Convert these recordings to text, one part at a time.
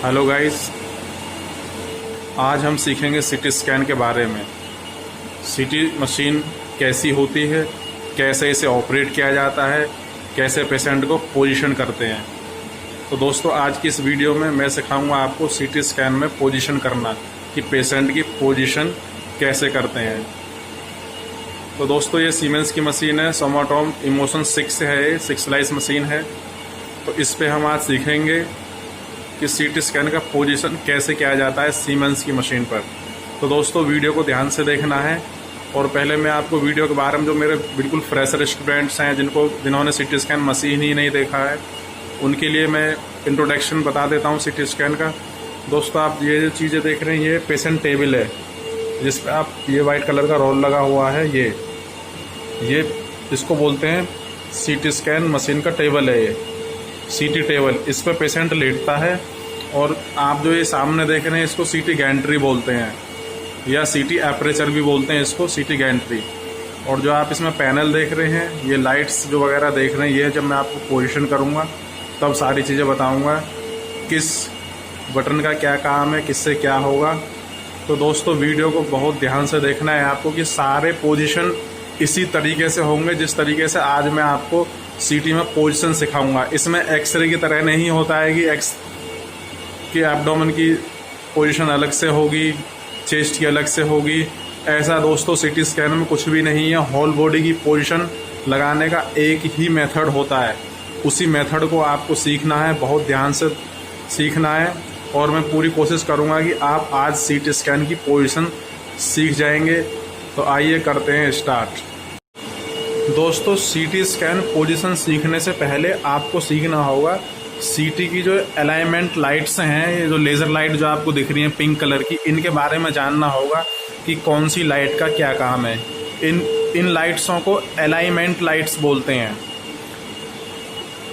Hello guys, आज हम सीखेंगे सीटी स्कैन के बारे में। सीटी मशीन कैसी होती है, कैसे इसे ऑपरेट किया जाता है, कैसे पेशेंट को पोजीशन करते हैं। तो दोस्तों, आज की इस वीडियो में मैं सिखाऊंगा आपको सीटी स्कैन में पोजीशन करना, कि पेशेंट की पोजीशन कैसे करते हैं। तो दोस्तों, ये सीमेंस की मशीन है, सोमाटोम इमोशन 6 है, ये 6 स्लाइस मशीन है। तो इस पे हम आज सीखेंगे कि सीटी स्कैन का पोजीशन कैसे किया जाता है सीमेंस की मशीन पर। तो दोस्तों, वीडियो को ध्यान से देखना है। और पहले मैं आपको वीडियो के बारे में, जो मेरे बिल्कुल फ्रेशर स्टूडेंट्स हैं जिन्होंने सीटी स्कैन मशीन ही नहीं देखा है, उनके लिए मैं इंट्रोडक्शन बता देता हूँ सीटी स्कैन का। दोस्तों, आप ये जो चीज़ें देख रहे हैं, ये पेशेंट टेबल है, जिस पर आप ये वाइट कलर का रोल लगा हुआ है। ये इसको बोलते हैं सीटी स्कैन मशीन का टेबल है, ये सीटी टेबल। इस पर पेशेंट लेटता है। और आप जो ये सामने देख रहे हैं, इसको सीटी गैंट्री बोलते हैं, या सीटी एपरेचर भी बोलते हैं इसको, सीटी गैंट्री। और जो आप इसमें पैनल देख रहे हैं, ये लाइट्स जो वगैरह देख रहे हैं, ये जब मैं आपको पोजीशन करूँगा तब सारी चीज़ें बताऊँगा, किस बटन का क्या काम है, किससे क्या होगा। तो दोस्तों, वीडियो को बहुत ध्यान से देखना है आपको, कि सारे पोजीशन इसी तरीके से होंगे जिस तरीके से आज मैं आपको सीटी में पोजीशन सिखाऊंगा। इसमें एक्सरे की तरह नहीं होता है कि एब्डोमेन की पोजीशन अलग से होगी, चेस्ट की अलग से होगी। ऐसा दोस्तों सीटी स्कैन में कुछ भी नहीं है। होल बॉडी की पोजीशन लगाने का एक ही मेथड होता है, उसी मेथड को आपको सीखना है, बहुत ध्यान से सीखना है। और मैं पूरी कोशिश करूंगा कि आप आज सीटी स्कैन की पोजीशन सीख जाएंगे। तो आइए करते हैं स्टार्ट। दोस्तों, सीटी स्कैन पोजीशन सीखने से पहले आपको सीखना होगा सीटी की जो अलाइनमेंट लाइट्स हैं, ये जो लेज़र लाइट जो आपको दिख रही हैं पिंक कलर की, इनके बारे में जानना होगा कि कौन सी लाइट का क्या काम है। इन लाइट्सों को अलाइनमेंट लाइट्स बोलते हैं।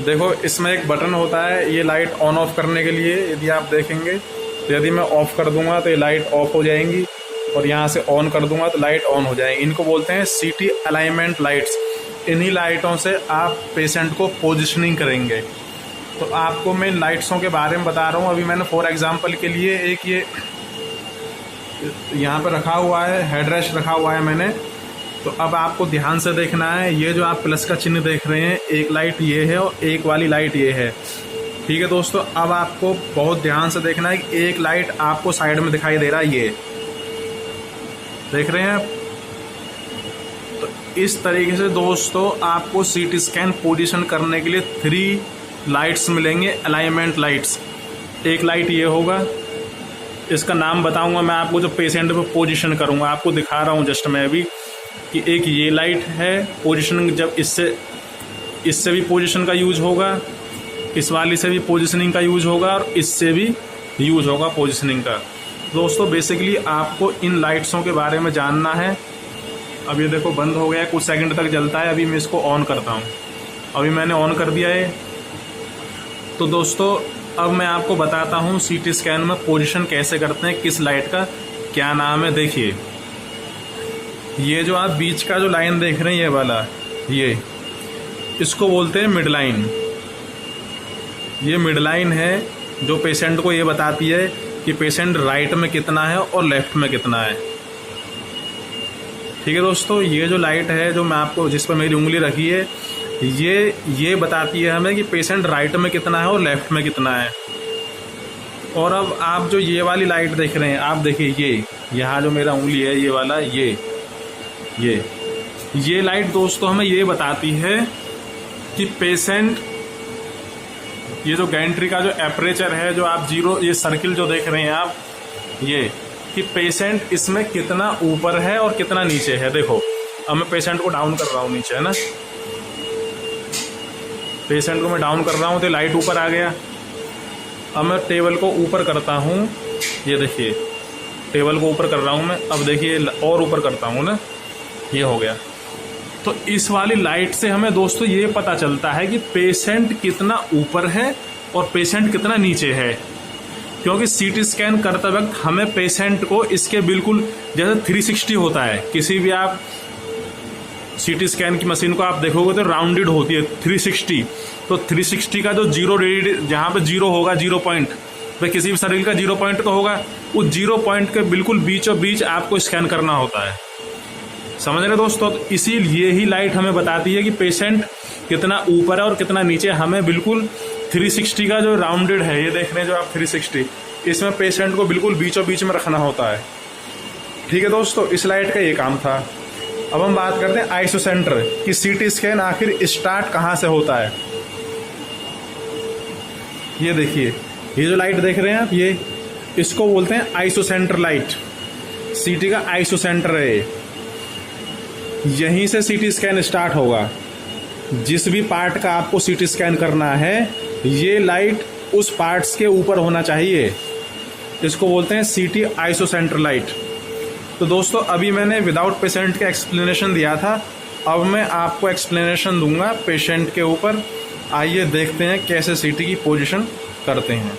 देखो, इसमें एक बटन होता है, ये लाइट ऑन ऑफ करने के लिए। यदि आप देखेंगे तो यदि मैं ऑफ कर दूंगा तो ये लाइट ऑफ हो जाएंगी, और यहाँ से ऑन कर दूंगा तो लाइट ऑन हो जाएगी। इनको बोलते हैं सीटी अलाइनमेंट लाइट्स। इन्हीं लाइटों से आप पेशेंट को पोजिशनिंग करेंगे। तो आपको मैं लाइट्सों के बारे में बता रहा हूँ। अभी मैंने फॉर एग्जांपल के लिए एक ये यहाँ पे रखा हुआ है, हेडरेस्ट रखा हुआ है मैंने। तो अब आपको ध्यान से देखना है, ये जो आप प्लस का चिन्ह देख रहे हैं, एक लाइट ये है और एक वाली लाइट ये है। ठीक है दोस्तों, अब आपको बहुत ध्यान से देखना है कि एक लाइट आपको साइड में दिखाई दे रहा है, ये देख रहे हैं आप। तो इस तरीके से दोस्तों, आपको सीटी स्कैन पोजीशन करने के लिए 3 लाइट्स मिलेंगे, अलाइनमेंट लाइट्स। एक लाइट ये होगा, इसका नाम बताऊंगा मैं आपको, जो पेशेंट पे पोजीशन करूंगा। आपको दिखा रहा हूं जस्ट मैं अभी, कि एक ये लाइट है पोजीशनिंग। जब इससे भी पोजीशन का यूज होगा, इस वाली से भी पोजीशनिंग का यूज होगा, और इससे भी यूज होगा पोजीशनिंग का। दोस्तों, बेसिकली आपको इन लाइट्सों के बारे में जानना है। अब ये देखो बंद हो गया, कुछ सेकंड तक जलता है। अभी मैं इसको ऑन करता हूँ। अभी मैंने ऑन कर दिया है। तो दोस्तों, अब मैं आपको बताता हूँ सीटी स्कैन में पोजीशन कैसे करते हैं, किस लाइट का क्या नाम है। देखिए, ये जो आप बीच का जो लाइन देख रहे हैं, ये वाला, ये इसको बोलते हैं मिड लाइन। ये मिड लाइन है, जो पेशेंट को ये बताती है कि पेशेंट राइट में कितना है और लेफ्ट में कितना है। ठीक है दोस्तों, ये जो लाइट है, जो मैं आपको, जिस पर मेरी उंगली रखी है, ये बताती है हमें कि पेशेंट राइट में कितना है और लेफ्ट में कितना है। और अब आप जो ये वाली लाइट देख रहे हैं, आप देखिए, ये यहाँ जो मेरा उंगली है, ये वाला, ये लाइट दोस्तों हमें ये बताती है कि पेशेंट, ये जो गैंट्री का जो एपरेचर है, जो आप जीरो, ये सर्किल जो देख रहे हैं आप, ये कि पेशेंट इसमें कितना ऊपर है और कितना नीचे है। देखो, अब मैं पेशेंट को डाउन कर रहा हूँ नीचे, है ना, पेशेंट को मैं डाउन कर रहा हूँ तो लाइट ऊपर आ गया। अब मैं टेबल को ऊपर करता हूँ, ये देखिए, टेबल को ऊपर कर रहा हूँ मैं। अब देखिए, और ऊपर करता हूँ ना, ये हो गया। तो इस वाली लाइट से हमें दोस्तों ये पता चलता है कि पेशेंट कितना ऊपर है और पेशेंट कितना नीचे है। क्योंकि सीटी स्कैन करते वक्त हमें पेशेंट को इसके बिल्कुल, जैसे 360 होता है, किसी भी आप सीटी स्कैन की मशीन को आप देखोगे तो राउंडेड होती है 360। तो 360 का जो जीरो जहाँ पे जीरो होगा, 0 पॉइंट, भाई किसी भी शरीर का 0 पॉइंट का होगा, उस 0 पॉइंट के बिल्कुल बीचों बीच आपको स्कैन करना होता है। समझ रहे दोस्तों? तो इसीलिए ही लाइट हमें बताती है कि पेशेंट कितना ऊपर है और कितना नीचे। हमें बिल्कुल 360 का जो राउंडेड है, ये देख रहे हैं जो आप 360, इसमें पेशेंट को बिल्कुल बीचों बीच में रखना होता है। ठीक है दोस्तों, इस लाइट का ये काम था। अब हम बात करते हैं आइसोसेंटर कि सीटी स्कैन आखिर स्टार्ट कहाँ से होता है। ये देखिए, ये जो लाइट देख रहे हैं आप, ये इसको बोलते हैं आइसोसेंटर लाइट। सीटी का आइसोसेंटर है, यहीं से सीटी स्कैन स्टार्ट होगा। जिस भी पार्ट का आपको सीटी स्कैन करना है, ये लाइट उस पार्ट्स के ऊपर होना चाहिए। इसको बोलते हैं सीटी आइसोसेंटर लाइट। तो दोस्तों, अभी मैंने विदाउट पेशेंट का एक्सप्लेनेशन दिया था, अब मैं आपको एक्सप्लेनेशन दूंगा पेशेंट के ऊपर। आइए देखते हैं कैसे सीटी की पोजीशन करते हैं।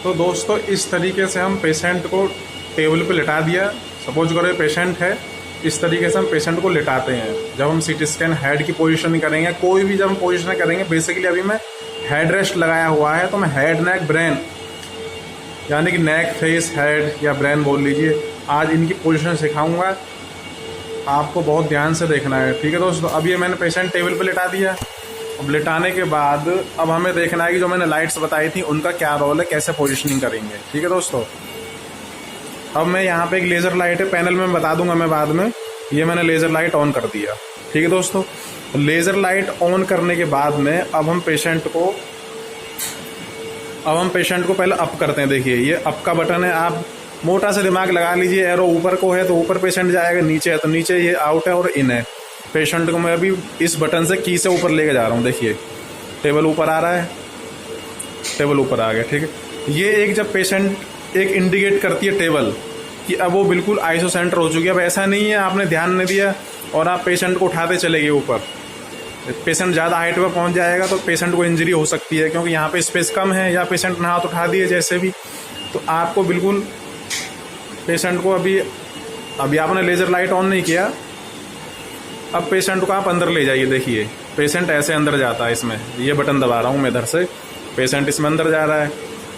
तो दोस्तों, इस तरीके से हम पेशेंट को टेबल पे लिटा दिया। सपोज करो पेशेंट है, इस तरीके से हम पेशेंट को लिटाते हैं। जब हम सीटी स्कैन हेड की पोजीशन करेंगे, कोई भी जब हम पोजीशन करेंगे, बेसिकली अभी मैं हेड रेस्ट लगाया हुआ है, तो मैं हेड नेक ब्रेन, यानी कि नेक फेस हेड या ब्रेन बोल लीजिए, आज इनकी पोजीशन सिखाऊंगा। आपको बहुत ध्यान से देखना है। ठीक है दोस्तों, अब ये मैंने पेशेंट टेबल पे लिटा दिया। अब लिटाने के बाद अब हमें देखना है कि जो मैंने लाइट्स बताई थी उनका क्या रोल है, कैसे पोजीशनिंग करेंगे। ठीक है दोस्तों, अब मैं यहाँ पे एक लेज़र लाइट है, पैनल में बता दूंगा मैं बाद में। ये मैंने लेज़र लाइट ऑन कर दिया। ठीक है दोस्तों, लेज़र लाइट ऑन करने के बाद में अब हम पेशेंट को पहले अप करते हैं। देखिए, ये अप का बटन है। आप मोटा सा दिमाग लगा लीजिए, एरो ऊपर को है तो ऊपर पेशेंट जाएगा, नीचे है तो नीचे, ये आउट है और इन है। पेशेंट को मैं अभी इस बटन से की से ऊपर लेके जा रहा हूँ। देखिए, टेबल ऊपर आ रहा है, टेबल ऊपर आ गया। ठीक है, ये एक जब पेशेंट एक इंडिकेट करती है टेबल कि अब वो बिल्कुल आइसोसेंटर हो चुकी है। अब ऐसा नहीं है आपने ध्यान नहीं दिया और आप पेशेंट को उठाते चले गए ऊपर। पेशेंट ज़्यादा हाइट पर पहुंच जाएगा तो पेशेंट को इंजरी हो सकती है, क्योंकि यहाँ पे स्पेस कम है, या पेशेंट ने हाथ उठा दिए जैसे भी। तो आपको बिल्कुल पेशेंट को अभी आपने लेज़र लाइट ऑन नहीं किया, अब पेशेंट को आप अंदर ले जाइए। देखिए, पेशेंट ऐसे अंदर जाता है। इसमें ये बटन दबा रहा हूँ मैं इधर से, पेशेंट इसमें अंदर जा रहा है।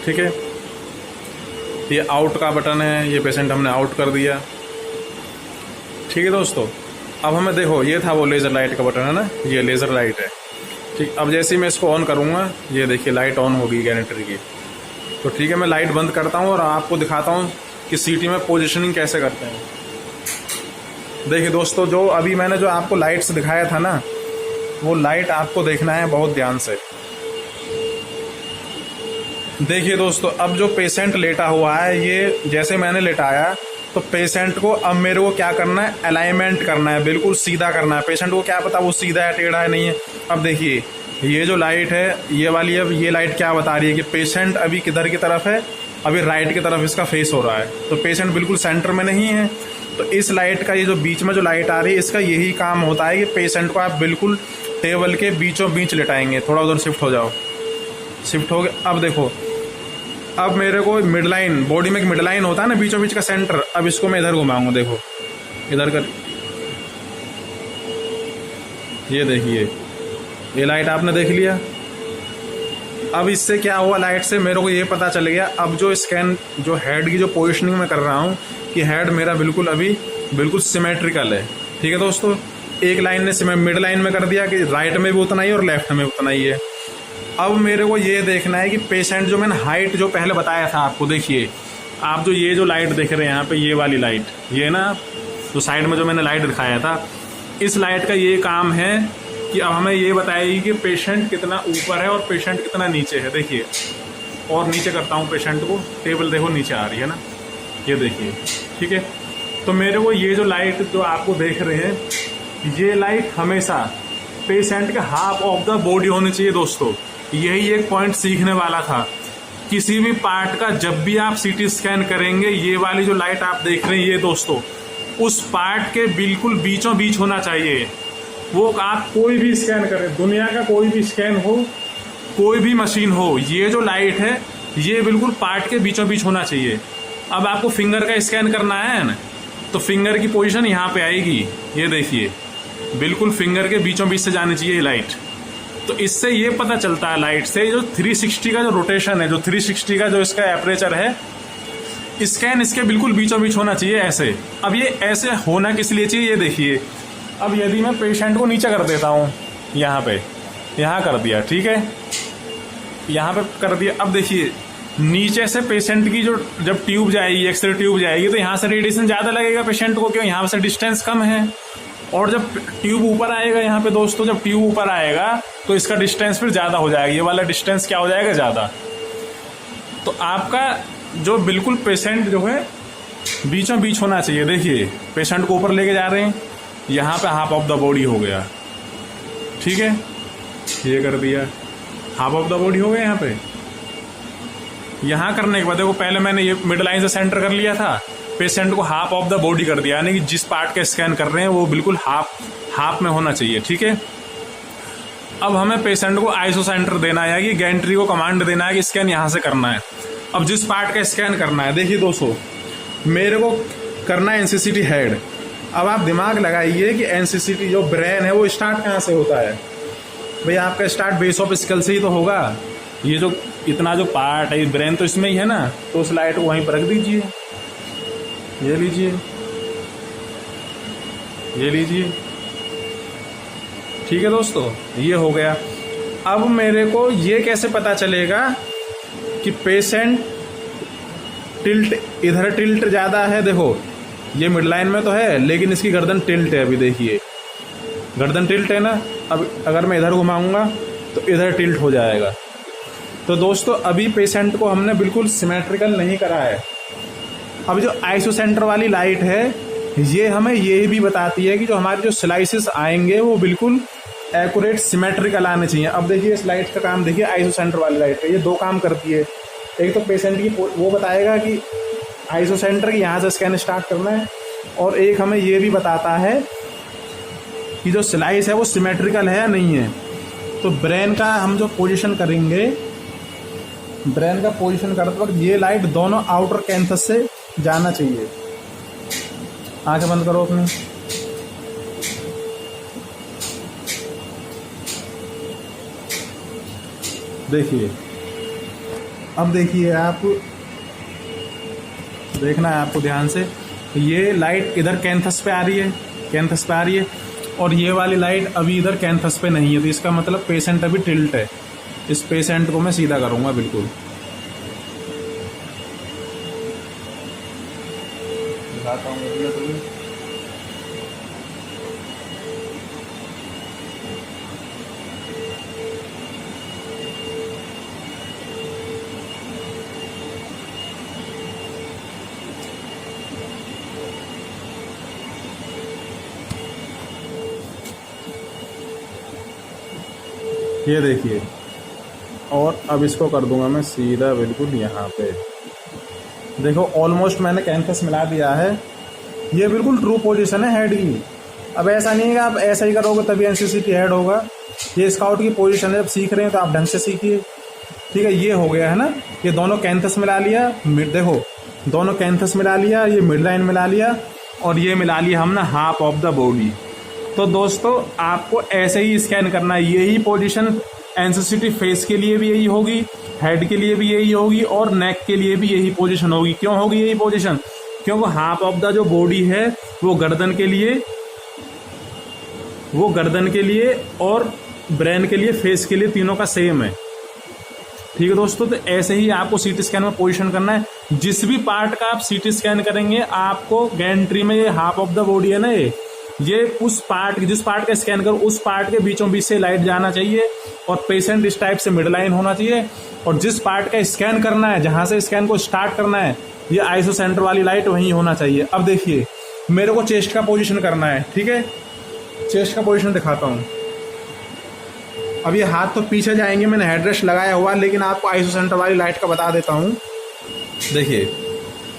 ठीक है, ये आउट का बटन है, ये पेशेंट हमने आउट कर दिया। ठीक है दोस्तों, अब हमें देखो, ये था वो लेज़र लाइट का बटन है ना, ये लेज़र लाइट है। ठीक, अब जैसे ही मैं इसको ऑन करूँगा, ये देखिए लाइट ऑन होगी गैरेंटरी की। तो ठीक है, मैं लाइट बंद करता हूँ और आपको दिखाता हूँ कि सीटी में पोजीशनिंग कैसे करते हैं। देखिए दोस्तों, जो अभी मैंने जो आपको लाइट्स दिखाया था ना, वो लाइट आपको देखना है बहुत ध्यान से। देखिए दोस्तों, अब जो पेशेंट लेटा हुआ है, ये जैसे मैंने लेटाया तो पेशेंट को अब मेरे को क्या करना है, अलाइनमेंट करना है, बिल्कुल सीधा करना है। पेशेंट को क्या पता वो सीधा है, टेढ़ा है, नहीं है। अब देखिए, ये जो लाइट है, ये वाली, अब ये लाइट क्या बता रही है कि पेशेंट अभी किधर की तरफ है, अभी राइट की तरफ इसका फेस हो रहा है। तो पेशेंट बिल्कुल सेंटर में नहीं है। तो इस लाइट का, ये जो बीच में जो लाइट आ रही है, इसका यही काम होता है कि पेशेंट को आप बिल्कुल टेबल के बीचों बीच लिटाएंगे। थोड़ा उधर शिफ्ट हो जाओ, शिफ्ट हो गए। अब देखो, अब मेरे को मिड लाइन, बॉडी में एक मिड लाइन होता है ना, बीचों बीच का सेंटर। अब इसको मैं इधर घुमाऊंगा, देखो इधर कर, ये देखिए, ये लाइट आपने देख लिया। अब इससे क्या हुआ, लाइट से मेरे को ये पता चल गया, अब जो स्कैन, जो हेड की जो पोजिशनिंग में कर रहा हूँ, कि हेड मेरा बिल्कुल अभी बिल्कुल सिमेट्रिकल है। ठीक है दोस्तों, एक लाइन ने मिड लाइन में कर दिया कि राइट में भी उतना ही और लेफ्ट में उतना ही है। अब मेरे को ये देखना है कि पेशेंट, जो मैंने हाइट जो पहले बताया था आपको, देखिए आप जो ये जो लाइट देख रहे हैं यहाँ पे, ये वाली लाइट, ये ना जो साइड में जो मैंने लाइट दिखाया था, इस लाइट का ये काम है कि अब हमें ये बताएगी कि पेशेंट कितना ऊपर है और पेशेंट कितना नीचे है। देखिए, और नीचे करता हूँ पेशेंट को, टेबल देखो नीचे आ रही है ना, ये देखिए। ठीक है, तो मेरे को ये जो लाइट जो आपको देख रहे हैं, ये लाइट हमेशा पेशेंट के हाफ ऑफ द बॉडी होनी चाहिए। दोस्तों, यही एक पॉइंट सीखने वाला था। किसी भी पार्ट का जब भी आप सीटी स्कैन करेंगे, ये वाली जो लाइट आप देख रहे हैं, ये दोस्तों उस पार्ट के बिल्कुल बीचों बीच होना चाहिए। वो आप कोई भी स्कैन करें, दुनिया का कोई भी स्कैन हो, कोई भी मशीन हो, ये जो लाइट है ये बिल्कुल पार्ट के बीचों बीच होना चाहिए। अब आपको फिंगर का स्कैन करना है ना, तो फिंगर की पोजीशन यहाँ पे आएगी। ये देखिए, बिल्कुल फिंगर के बीचों बीच से जानी चाहिए ये लाइट। तो इससे ये पता चलता है लाइट से जो 360 का जो रोटेशन है, जो 360 का जो इसका एपरेचर है, स्कैन इसके बिल्कुल बीचों बीच होना चाहिए ऐसे। अब ये ऐसे होना किस लिए चाहिए, ये देखिए। अब यदि मैं पेशेंट को नीचे कर देता हूँ, यहाँ पे, यहाँ कर दिया, ठीक है, यहाँ पे कर दिया। अब देखिए नीचे से पेशेंट की जो जब ट्यूब जाएगी, एक्सरे ट्यूब जाएगी, तो यहाँ से रेडिएशन ज़्यादा लगेगा पेशेंट को, क्यों, यहाँ से डिस्टेंस कम है। और जब ट्यूब ऊपर आएगा यहाँ पे दोस्तों, जब ट्यूब ऊपर आएगा तो इसका डिस्टेंस फिर ज़्यादा हो जाएगा, ये वाला डिस्टेंस क्या हो जाएगा, ज़्यादा। तो आपका जो बिल्कुल पेशेंट जो है बीचों बीच होना चाहिए। देखिए पेशेंट को ऊपर लेके जा रहे हैं, यहाँ पे हाफ ऑफ द बॉडी हो गया, ठीक है, ये कर दिया, हाफ ऑफ द बॉडी हो गया। यहाँ पे यहाँ करने के बाद देखो, पहले मैंने ये मिड लाइन से सेंटर कर लिया था, पेशेंट को हाफ ऑफ द बॉडी कर दिया, यानी कि जिस पार्ट का स्कैन कर रहे हैं वो बिल्कुल हाफ में होना चाहिए, ठीक है। अब हमें पेशेंट को आइसो सेंटर देना है कि गैंट्री को कमांड देना है कि स्कैन यहाँ से करना है। अब जिस पार्ट का स्कैन करना है, देखिए दोस्तों, मेरे को करना है एनसीसीटी हेड। अब आप दिमाग लगाइए कि एनसीसीटी जो ब्रेन है वो स्टार्ट कहाँ से होता है। भाई आपका स्टार्ट बेस ऑफ स्कल से ही तो होगा। ये जो इतना जो पार्ट है, ब्रेन तो इसमें ही है ना, तो उस लाइट को वहीं पर रख दीजिए, ये लीजिए, ये लीजिए, ठीक है दोस्तों, ये हो गया। अब मेरे को ये कैसे पता चलेगा कि पेशेंट टिल्ट, इधर टिल्ट ज़्यादा है, देखो ये मिड लाइन में तो है लेकिन इसकी गर्दन टिल्ट है, अभी देखिए गर्दन टिल्ट है ना। अब अगर मैं इधर घुमाऊंगा तो इधर टिल्ट हो जाएगा। तो दोस्तों अभी पेशेंट को हमने बिल्कुल सिमेट्रिकल नहीं करा है। अब जो आइसो सेंटर वाली लाइट है ये हमें ये भी बताती है कि जो हमारे जो स्लाइसेस आएंगे वो बिल्कुल एक्यूरेट सिमेट्रिकल आने चाहिए। अब देखिए इस लाइट का काम देखिए, आइसो सेंटर वाली लाइट है, ये दो काम करती है। एक तो पेशेंट की वो बताएगा कि आइसो सेंटर की यहाँ से स्कैन स्टार्ट करना है, और एक हमें ये भी बताता है कि जो स्लाइस है वो सिमेट्रिकल है या नहीं है। तो ब्रेन का हम जो पोजीशन करेंगे, ब्रेन का पोजीशन करते वक्त ये लाइट दोनों आउटर कैंथस से जाना चाहिए। आंखें बंद करो अपनी, देखिए। अब देखिए आप, देखना है आपको ध्यान से, ये लाइट इधर कैंथस पे आ रही है, कैंथस पे आ रही है, और ये वाली लाइट अभी इधर कैंथस पे नहीं है। तो इसका मतलब पेशेंट अभी टिल्ट है। इस पेशेंट को मैं सीधा करूंगा बिल्कुल, दिखाता हूँ। ये देखिए, और अब इसको कर दूंगा मैं सीधा बिल्कुल यहाँ पे। देखो ऑलमोस्ट मैंने कैंथस मिला दिया है, ये बिल्कुल ट्रू पोजीशन है हेड की। अब ऐसा नहीं है कि आप ऐसा ही करोगे तभी एनसीसीटी हेड होगा। ये स्काउट की पोजीशन है, जब सीख रहे हैं तो आप ढंग से सीखिए, ठीक है। ये हो गया है ना, ये दोनों कैंथस मिला लिया, देखो दोनों कैंथस मिला लिया, ये मिड लाइन मिला लिया, और ये मिला लिया हमने हाफ ऑफ द बॉडी। तो दोस्तों आपको ऐसे ही स्कैन करना है। यही पोजीशन एनसीसीटी फेस के लिए भी यही होगी, हेड के लिए भी यही होगी, और नेक के लिए भी यही पोजीशन होगी। क्यों होगी यही पोजीशन? क्योंकि हाफ ऑफ द जो बॉडी है वो गर्दन के लिए और ब्रेन के लिए, फेस के लिए, तीनों का सेम है, ठीक है दोस्तों। तो ऐसे ही आपको सीटी स्कैन में पोजीशन करना है। जिस भी पार्ट का आप सीटी स्कैन करेंगे आपको गैंट्री में ये हाफ ऑफ द बॉडी है ना, ये उस पार्ट, जिस पार्ट का स्कैन करो उस पार्ट के बीचों बीच से लाइट जाना चाहिए, और पेशेंट इस टाइप से मिड लाइन होना चाहिए। और जिस पार्ट का स्कैन करना है, जहां से स्कैन को स्टार्ट करना है, ये आइसो सेंटर वाली लाइट वहीं होना चाहिए। अब देखिए मेरे को चेस्ट का पोजीशन करना है, ठीक है, चेस्ट का पोजीशन दिखाता हूँ। अब ये हाथ तो पीछे जाएंगे, मैंने हेडरेस्ट लगाया हुआ, लेकिन आपको आइसो सेंटर वाली लाइट का बता देता हूँ। देखिए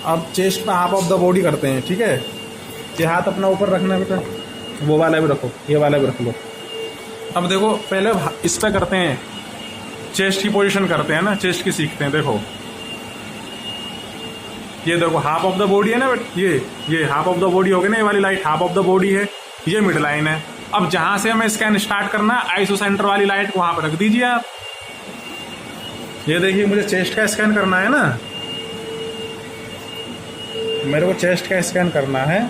अब चेस्ट पे हाफ ऑफ द बॉडी करते हैं, ठीक है। ये हाथ अपना ऊपर रखना बेटा, वो वाला भी रखो, ये वाला भी रख लो। अब देखो पहले इस पे करते हैं, चेस्ट की पोजीशन करते हैं ना, चेस्ट की सीखते हैं। देखो ये देखो हाफ ऑफ द बॉडी है ना बेटा, ये हाफ ऑफ द बॉडी हो गई ना, ये वाली light half of the body है, ये मिड लाइन है। अब जहां से हमें स्कैन स्टार्ट करना है, आईसो सेंटर वाली लाइट को वहां पर रख दीजिए आप। ये देखिए, मुझे चेस्ट का स्कैन करना है ना, मेरे को चेस्ट का स्कैन करना है।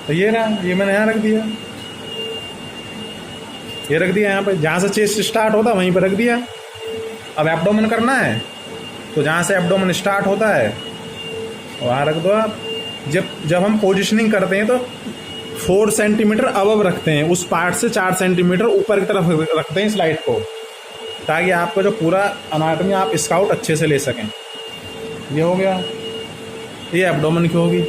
तो ये रहा, ये मैंने यहाँ रख दिया, ये रख दिया यहाँ पे, जहाँ से चेस्ट स्टार्ट होता है वहीं पर रख दिया। अब एब्डोमेन करना है तो जहाँ से एब्डोमेन स्टार्ट होता है वहाँ रख दो आप। जब हम पोजिशनिंग करते हैं तो 4 सेंटीमीटर अबव रखते हैं, उस पार्ट से 4 सेंटीमीटर ऊपर की तरफ रखते हैं इस लाइट को, ताकि आपका जो पूरा अनाटमी आप स्काउट अच्छे से ले सकें। ये हो गया, ये एब्डोमेन की होगी।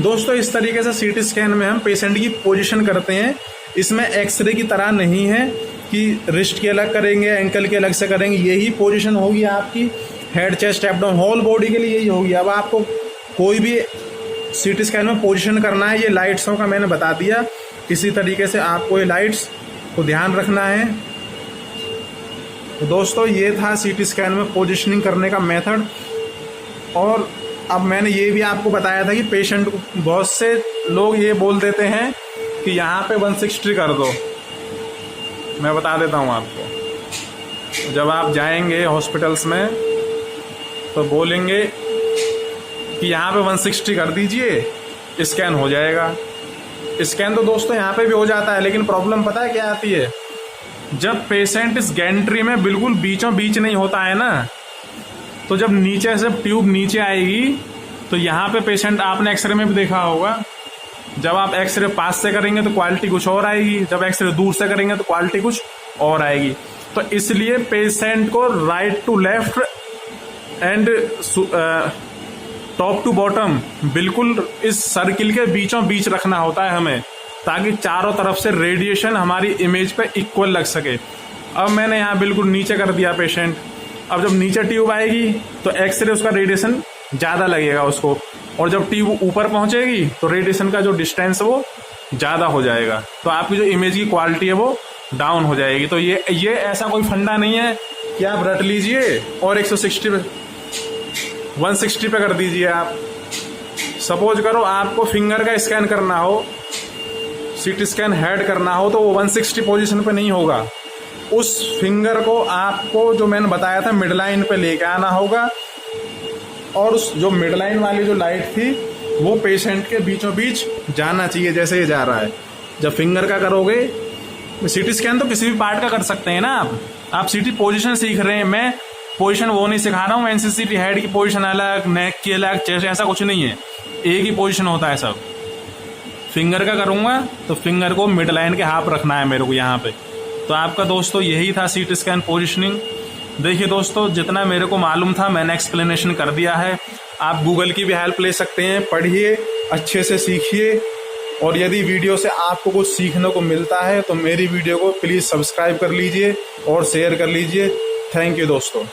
दोस्तों इस तरीके से सीटी स्कैन में हम पेशेंट की पोजीशन करते हैं। इसमें एक्सरे की तरह नहीं है कि रिस्ट की अलग करेंगे, एंकल की अलग से करेंगे, यही पोजीशन होगी आपकी head, chest, abdomen, whole body के लिए यही होगी। अब आपको कोई भी सीटी स्कैन में पोजीशन करना है, ये लाइट्सों का मैंने बता दिया, इसी तरीके से आपको ये लाइट्स को ध्यान रखना है। तो दोस्तों ये था सीटी स्कैन में पोजीशनिंग करने का मेथड। और अब मैंने ये भी आपको बताया था कि पेशेंट को, बहुत से लोग ये बोल देते हैं कि यहाँ पे 160 कर दो। मैं बता देता हूँ आपको, जब आप जाएंगे हॉस्पिटल्स में तो बोलेंगे कि यहाँ पे 160 कर दीजिए, स्कैन हो जाएगा। स्कैन तो दोस्तों यहाँ पे भी हो जाता है, लेकिन प्रॉब्लम पता है क्या आती है, जब पेशेंट इस गैंट्री में बिल्कुल बीचों बीच नहीं होता है ना, तो जब नीचे से ट्यूब नीचे आएगी तो यहाँ पे पेशेंट, आपने एक्सरे में भी देखा होगा, जब आप एक्सरे पास से करेंगे तो क्वालिटी कुछ और आएगी, जब एक्सरे दूर से करेंगे तो क्वालिटी कुछ और आएगी। तो इसलिए पेशेंट को right to left and top to bottom बिल्कुल इस सर्किल के बीचों बीच रखना होता है हमें, ताकि चारों तरफ से रेडिएशन हमारी इमेज पे इक्वल लग सके। अब मैंने यहाँ बिल्कुल नीचे कर दिया पेशेंट। अब जब नीचे ट्यूब आएगी तो एक्सरे उसका रेडिएशन ज़्यादा लगेगा उसको, और जब ट्यूब ऊपर पहुंचेगी तो रेडिएशन का जो डिस्टेंस है वो ज़्यादा हो जाएगा, तो आपकी जो इमेज की क्वालिटी है वो डाउन हो जाएगी। तो ये ऐसा कोई फंडा नहीं है कि आप रट लीजिए और 160 पे 160 पे कर दीजिए। आप सपोज करो आपको फिंगर का स्कैन करना हो, सीटी स्कैन हेड करना हो, तो वो 160 पोजीशन पे नहीं होगा। उस फिंगर को आपको, जो मैंने बताया था, मिड लाइन पे लेके आना होगा, और उस जो मिड लाइन वाली जो लाइट थी वो पेशेंट के बीचों बीच जाना चाहिए, जैसे ये जा रहा है। जब फिंगर का करोगे, सीटी स्कैन तो किसी भी पार्ट का कर सकते हैं ना आप सीटी पोजीशन सीख रहे हैं। मैं पोजीशन वो नहीं सिखा रहा हूँ, एनसीसीटी हेड की पोजीशन अलग, नेक की अलग, चेस्ट, ऐसा कुछ नहीं है, एक ही पोजीशन होता है सब। फिंगर का करूँगा तो फिंगर को मिड लाइन के हाफ रखना है मेरे को यहाँ पे। तो आपका दोस्तों यही था सीटी स्कैन पोजीशनिंग। देखिए दोस्तों, जितना मेरे को मालूम था मैंने एक्सप्लेनेशन कर दिया है। आप गूगल की भी हेल्प ले सकते हैं, पढ़िए, अच्छे से सीखिए। और यदि वीडियो से आपको कुछ सीखने को मिलता है तो मेरी वीडियो को प्लीज़ सब्सक्राइब कर लीजिए और शेयर कर लीजिए। थैंक यू दोस्तों।